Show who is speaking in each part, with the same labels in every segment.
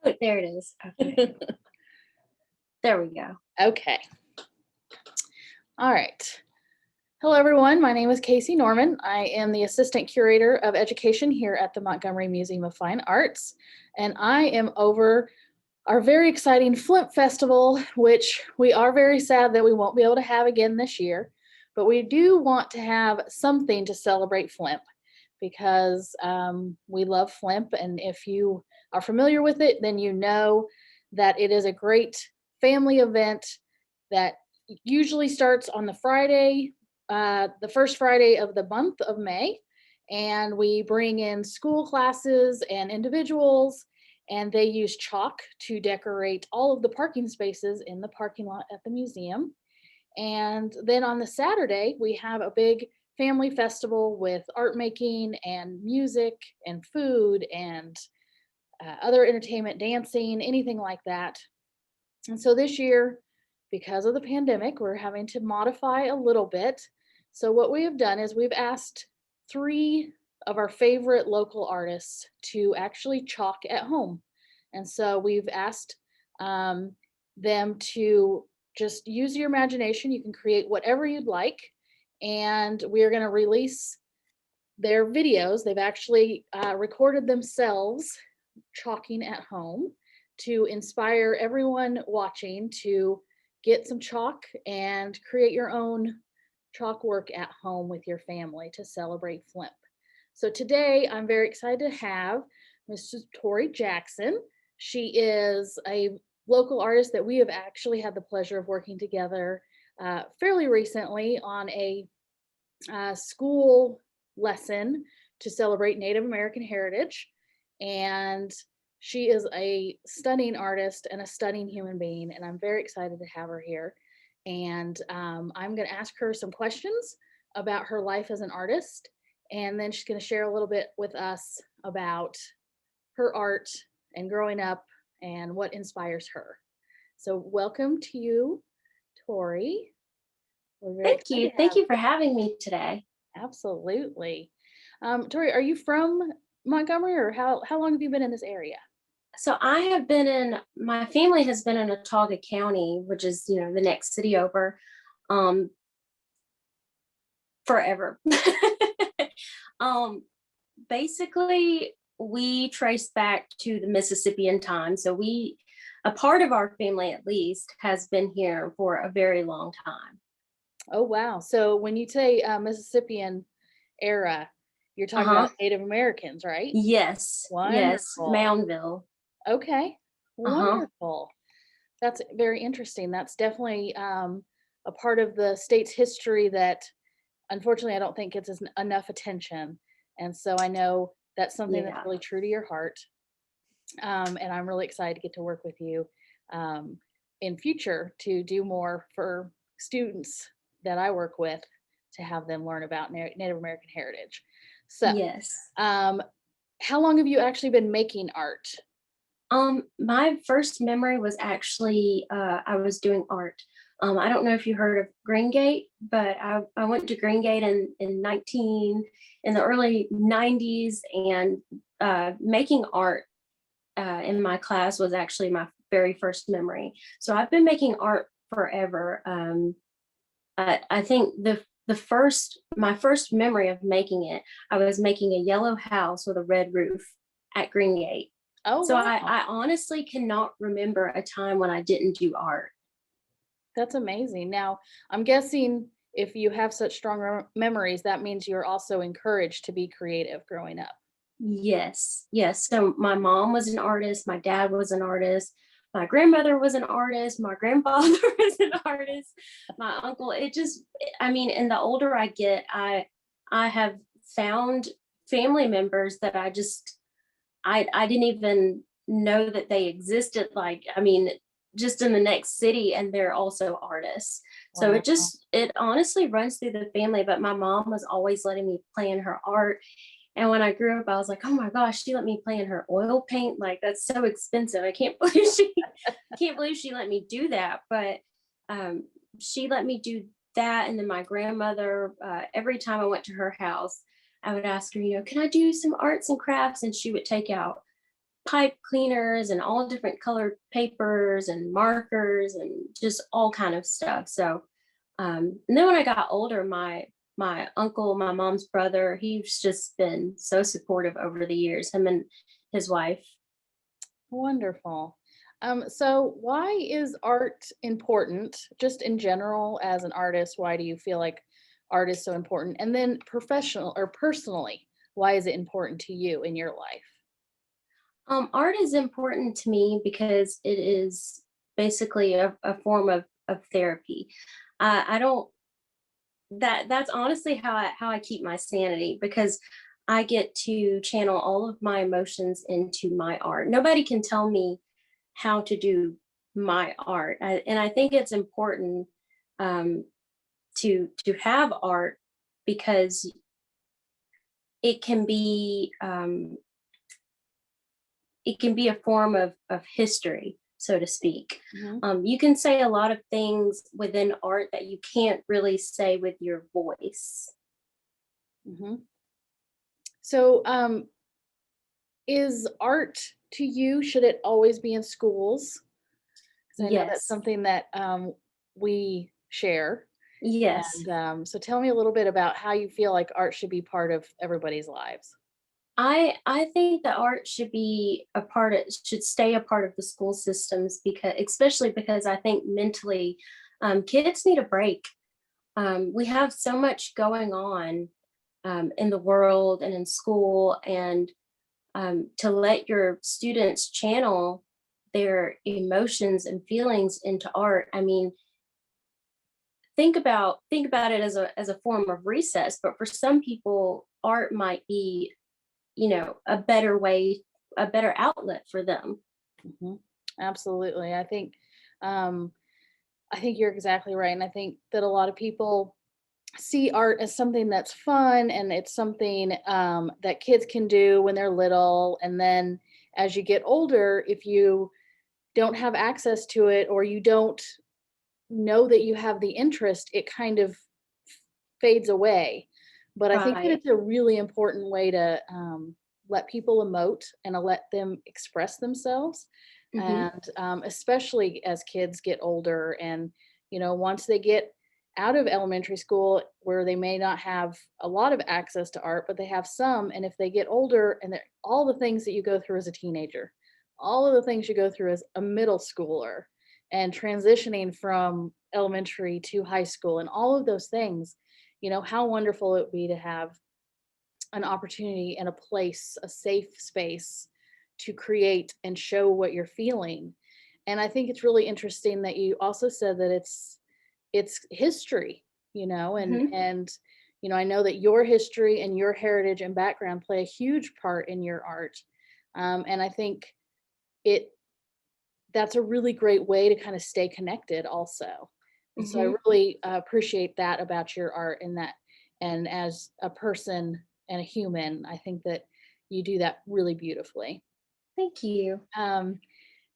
Speaker 1: there it is. Okay. There we go.
Speaker 2: Okay. All right. Hello, everyone. My name is Kaci Norman. I am the Assistant Curator of Education here at the Montgomery Museum of Fine Arts, and I am over our very exciting Flimp Festival, which we are very sad that we won't be able to have again this year, but we do want to have something to celebrate Flimp because we love Flimp, and if you are familiar with it, then you know that it is a great family event that usually starts on the Friday, the first Friday of the month of May, and we bring in school classes and individuals, and they use chalk to decorate all of the parking spaces in the parking lot at the museum. And then on the Saturday, we have a big family festival with art making and music and food and other entertainment, dancing, anything like that. And so this year, because of the pandemic, we're having to modify a little bit. So what we have done is we've asked 3 of our favorite local artists to actually chalk at home. And so we've asked them to just use your imagination. You can create whatever you'd like. And we're going to release their videos. They've actually recorded themselves chalking at home to inspire everyone watching to get some chalk and create your own chalk work at home with your family to celebrate Flimp. So today I'm very excited to have Mrs. Torrey Jackson. She is a local artist that we have actually had the pleasure of working together fairly recently on a school lesson to celebrate Native American heritage. And she is a stunning artist and a stunning human being, and I'm very excited to have her here. And I'm going to ask her some questions about her life as an artist, and then she's going to share a little bit with us about her art and growing up and what inspires her. So welcome to you, Tori.
Speaker 1: Thank you. Thank you for having me today.
Speaker 2: Absolutely. Tori, are you from Montgomery, or how long have you been in this area?
Speaker 1: So my family has been in Autauga County, which is, the next city over, forever. Basically, we trace back to the Mississippian time. So a part of our family at least has been here for a very long time.
Speaker 2: Oh, wow. So when you say Mississippian era, you're talking about Native Americans, right?
Speaker 1: Yes.
Speaker 2: Wonderful.
Speaker 1: Yes. Moundville.
Speaker 2: Okay. Wonderful. That's very interesting. That's definitely a part of the state's history that unfortunately I don't think gets enough attention. And so I know that's something that's really true to your heart. And I'm really excited to get to work with you in future to do more for students that I work with to have them learn about Native American heritage. So
Speaker 1: yes.
Speaker 2: How long have you actually been making art?
Speaker 1: My first memory was actually I was doing art. I don't know if you heard of Greengate, but I went to Greengate in the early 90s, and making art in my class was actually my very first memory. So I've been making art forever. I think my first memory of making it, I was making a yellow house with a red roof at Greengate.
Speaker 2: Oh,
Speaker 1: so
Speaker 2: wow.
Speaker 1: I honestly cannot remember a time when I didn't do art.
Speaker 2: That's amazing. Now, I'm guessing if you have such strong memories, that means you're also encouraged to be creative growing up.
Speaker 1: Yes. So my mom was an artist. My dad was an artist. My grandmother was an artist. My grandfather was an artist. My uncle, and the older I get, I have found family members that I didn't even know that they existed. Just in the next city, and they're also artists. Wow. So it honestly runs through the family, but my mom was always letting me play in her art. And when I grew up, I was like, oh my gosh, she let me play in her oil paint. Like, that's so expensive. I can't believe she let me do that. But she let me do that. And then my grandmother, every time I went to her house, I would ask her, can I do some arts and crafts? And she would take out pipe cleaners and all different colored papers and markers and just all kind of stuff. So, and then when I got older, my uncle, my mom's brother, he's just been so supportive over the years, him and his wife.
Speaker 2: Wonderful. So why is art important, just in general as an artist? Why do you feel like art is so important? And then professional or personally, why is it important to you in your life?
Speaker 1: Art is important to me because it is basically a form of therapy. I don't that's honestly how I keep my sanity, because I get to channel all of my emotions into my art. Nobody can tell me how to do my art, and I think it's important um, to have art because it can be it can be a form of history, so to speak.
Speaker 2: Mhm.
Speaker 1: You can say a lot of things within art that you can't really say with your voice.
Speaker 2: Mhm. So, is art to you, should it always be in schools? Because I know that's
Speaker 1: Yes.
Speaker 2: something that we share.
Speaker 1: Yes.
Speaker 2: And so tell me a little bit about how you feel like art should be part of everybody's lives.
Speaker 1: I think that art should be a part of should stay a part of the school systems, because especially because I think mentally kids need a break. We have so much going on in the world and in school, and to let your students channel their emotions and feelings into art. I mean, think about it as a form of recess, but for some people art might be, a better way, a better outlet for them.
Speaker 2: Mhm. Absolutely. Um, I think you're exactly right. And I think that a lot of people see art as something that's fun and it's something that kids can do when they're little. And then as you get older, if you don't have access to it or you don't know that you have the interest, it kind of fades away. But I think that
Speaker 1: Right.
Speaker 2: it's a really important way to let people emote and to let them express themselves.
Speaker 1: Hmm.
Speaker 2: And especially as kids get older and, once they get out of elementary school where they may not have a lot of access to art, but they have some. And if they get older and all the things that you go through as a teenager, all of the things you go through as a middle schooler, and transitioning from elementary to high school and all of those things, how wonderful it would be to have an opportunity and a place, a safe space to create and show what you're feeling. And I think it's really interesting that you also said that it's history, and
Speaker 1: Hmm.
Speaker 2: I know that your history and your heritage and background play a huge part in your art. And I think it that's a really great way to kind of stay connected also. And so I
Speaker 1: Hmm.
Speaker 2: really appreciate that about your art, and as a person and a human, I think that you do that really beautifully.
Speaker 1: Thank you.
Speaker 2: Um,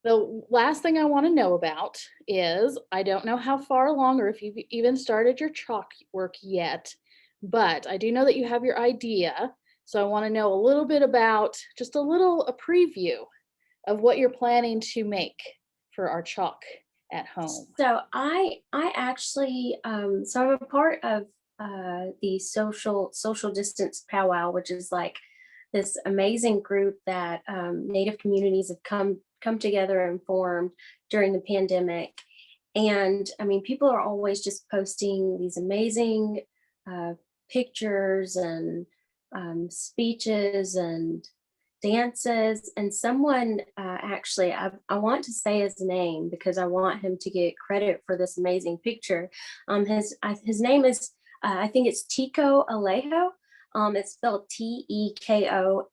Speaker 2: the last thing I want to know about is, I don't know how far along or if you've even started your chalk work yet, but I do know that you have your idea. So I want to know a little bit about, just a preview of what you're planning to make for our chalk at home.
Speaker 1: So I actually so I'm a part of the social distance powwow, which is like this amazing group that Native communities have come together and formed during the pandemic. And I mean, people are always just posting these amazing uh, pictures and speeches and dances. And someone actually, I want to say his name because I want him to get credit for this amazing picture. His name is, I think it's Tico Alejo. It's spelled Tekoalejo,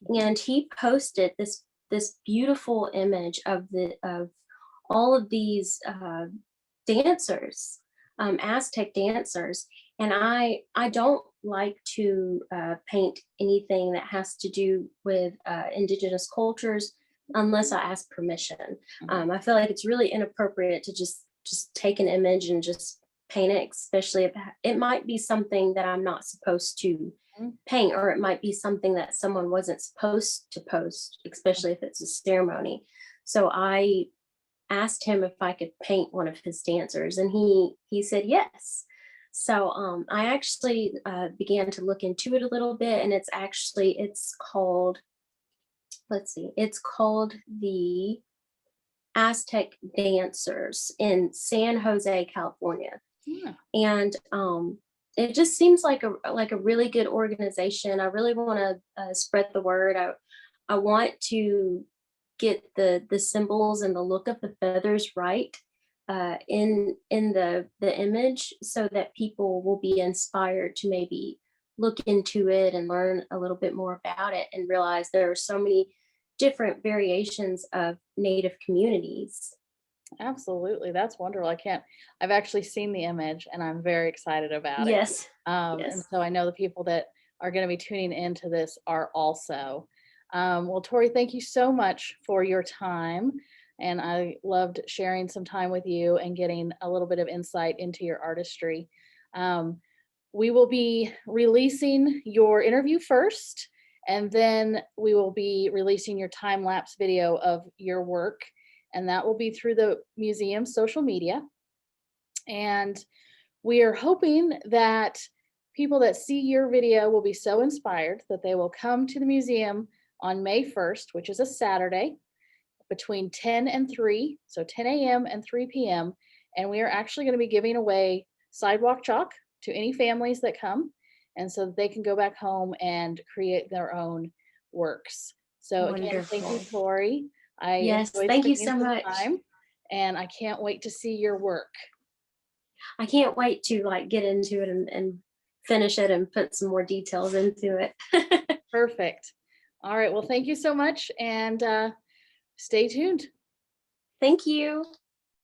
Speaker 1: and he posted this beautiful image of all of these dancers, Aztec dancers. And I don't like to paint anything that has to do with indigenous cultures unless I ask permission.
Speaker 2: Mhm.
Speaker 1: I feel like it's really inappropriate to just take an image and just paint it, especially if it might be something that I'm not supposed to paint, or it might be something that someone wasn't supposed to post, especially if it's a ceremony. So I asked him if I could paint one of his dancers, and he said yes. So I actually began to look into it a little bit, and it's called, let's see, it's called the Aztec Dancers in San Jose, California.
Speaker 2: Yeah.
Speaker 1: And it just seems like a really good organization. I really want to spread the word. I want to get the symbols and the look of the feathers right in the image, so that people will be inspired to maybe look into it and learn a little bit more about it, and realize there are so many different variations of Native communities.
Speaker 2: Absolutely. That's wonderful. I've actually seen the image and I'm very excited about it.
Speaker 1: Yes.
Speaker 2: And
Speaker 1: Yes.
Speaker 2: so I know the people that are going to be tuning into this are also. Well, Tori, thank you so much for your time. And I loved sharing some time with you and getting a little bit of insight into your artistry. Um, we will be releasing your interview first, and then we will be releasing your time lapse video of your work. And that will be through the museum's social media. And we are hoping that people that see your video will be so inspired that they will come to the museum on May 1st, which is a Saturday, between 10 and 3, so 10 a.m. and 3 p.m. And we are actually going to be giving away sidewalk chalk to any families that come, and so that they can go back home and create their own works. So again, thank you,
Speaker 1: Wonderful.
Speaker 2: Tori. I
Speaker 1: Yes,
Speaker 2: enjoyed
Speaker 1: thank you
Speaker 2: spending
Speaker 1: so
Speaker 2: some
Speaker 1: much.
Speaker 2: time, and I can't wait to see your work.
Speaker 1: I can't wait to like get into it and finish it and put some more details into it.
Speaker 2: Perfect. All right. Well, thank you so much, and stay tuned.
Speaker 1: Thank you.